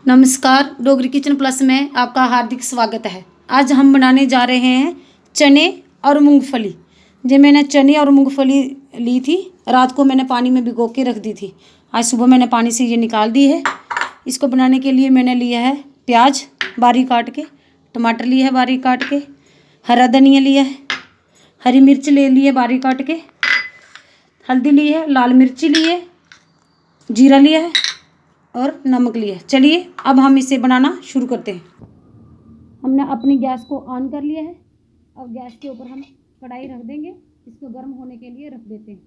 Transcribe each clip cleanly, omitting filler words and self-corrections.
नमस्कार, Dogri kitchen plus में आपका हार्दिक स्वागत है। आज हम बनाने जा रहे हैं चने और मूंगफली। जो मैंने चने और मूंगफली ली थी, रात को मैंने पानी में भिगो के रख दी थी। आज सुबह मैंने पानी से ये निकाल दी है। इसको बनाने के लिए मैंने लिया है प्याज बारीक काट के, टमाटर लिया है बारीक काट के, हरा धनिया लिया है, हरी मिर्च ले ली है बारीक काट के, हल्दी ली है, लाल मिर्ची ली है, जीरा लिया है और नमक लिया है। चलिए अब हम इसे बनाना शुरू करते हैं। हमने अपनी गैस को ऑन कर लिया है। अब गैस के ऊपर हम कढ़ाई रख देंगे, इसको गर्म होने के लिए रख देते हैं।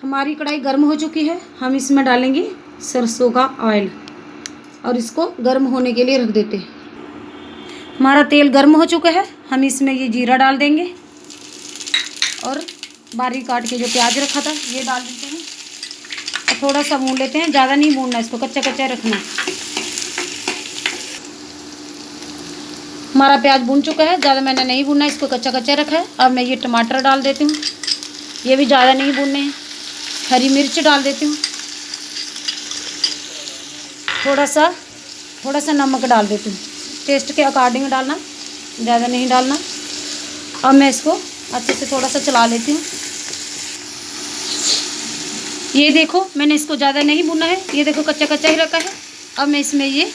हमारी कढ़ाई गर्म हो चुकी है। हम इसमें डालेंगे सरसों का ऑयल और इसको गर्म होने के लिए रख देते हैं। हमारा तेल गर्म हो चुका है। हम इसमें ये जीरा डाल देंगे और बारीक काट के जो प्याज रखा था ये डाल देते हैं। थोड़ा सा भून लेते हैं, ज़्यादा नहीं भूनना, इसको कच्चा कच्चा रखना। हमारा प्याज भून चुका है, ज़्यादा मैंने नहीं भूनना, इसको कच्चा कच्चा रखा है। अब मैं ये टमाटर डाल देती हूँ, ये भी ज़्यादा नहीं भूनने हैं। हरी मिर्च डाल देती हूँ, थोड़ा सा नमक डाल देती हूँ, टेस्ट के अकॉर्डिंग डालना, ज़्यादा नहीं डालना। अब मैं इसको अच्छे से थोड़ा सा चला लेती हूँ। ये देखो, मैंने इसको ज़्यादा नहीं भुना है, ये देखो कच्चा कच्चा ही रखा है। अब मैं इसमें ये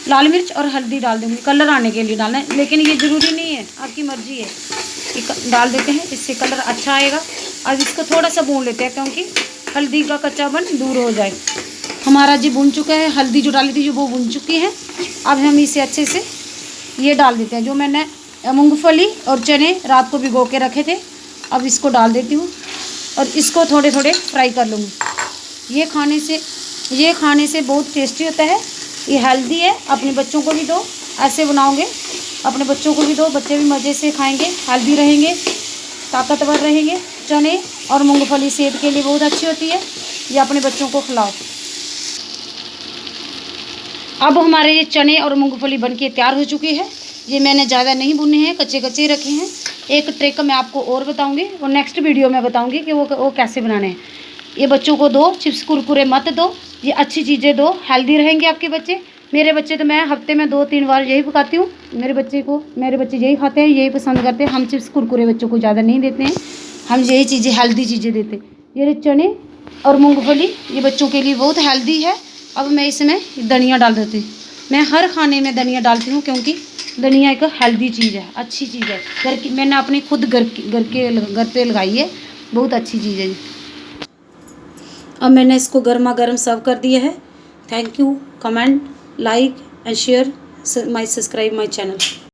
लाल मिर्च और हल्दी डाल दूँगी, कलर आने के लिए डालना है, लेकिन ये ज़रूरी नहीं है, आपकी मर्ज़ी है। ये डाल देते हैं, इससे कलर अच्छा आएगा। अब इसको थोड़ा सा भून लेते हैं, क्योंकि हल्दी का कच्चापन दूर हो जाए। हमारा जी भुन चुका है, हल्दी जो डाली थी वो भुन चुकी है। अब हम इसे अच्छे से ये डाल देते हैं, जो मैंने मूँगफली और चने रात को भिगो के रखे थे। अब इसको डाल देती हूँ और इसको थोड़े थोड़े फ्राई कर लूँगी। ये खाने से बहुत टेस्टी होता है, ये हेल्दी है। अपने बच्चों को भी दो, ऐसे बनाओगे अपने बच्चों को भी दो, बच्चे भी मज़े से खाएंगे, हेल्दी रहेंगे, ताकतवर रहेंगे। चने और मूंगफली सेहत के लिए बहुत अच्छी होती है, ये अपने बच्चों को खिलाओ। अब हमारे ये चने और मूंगफली बनके तैयार हो चुकी है। ये मैंने ज़्यादा नहीं भुने हैं, कच्चे कच्चे रखे हैं। एक ट्रिक मैं आपको और बताऊंगी, और नेक्स्ट वीडियो में बताऊंगी कि वो कैसे बनाने हैं। ये बच्चों को दो, चिप्स कुरकुरे मत दो, ये अच्छी चीज़ें दो, हेल्दी रहेंगे आपके बच्चे। मेरे बच्चे तो मैं हफ्ते में 2-3 बार यही पकाती हूँ। मेरे बच्चे यही खाते हैं, यही पसंद करते हैं। हम चिप्स कुरकुरे बच्चों को ज़्यादा नहीं देते हैं, हम यही चीज़ें हेल्दी चीज़ें देते हैं। ये चने और मूँगफली ये बच्चों के लिए बहुत हेल्दी है। अब मैं इसमें धनिया डाल देती हूँ। मैं हर खाने में धनिया डालती हूँ, क्योंकि धनिया एक हेल्दी चीज़ है, अच्छी चीज़ है। घर की मैंने अपनी खुद घर पे लगाई है, बहुत अच्छी चीज़ है। अब मैंने इसको गर्मा गर्म सर्व कर दिया है। Thank you, comment, like and share, subscribe my channel.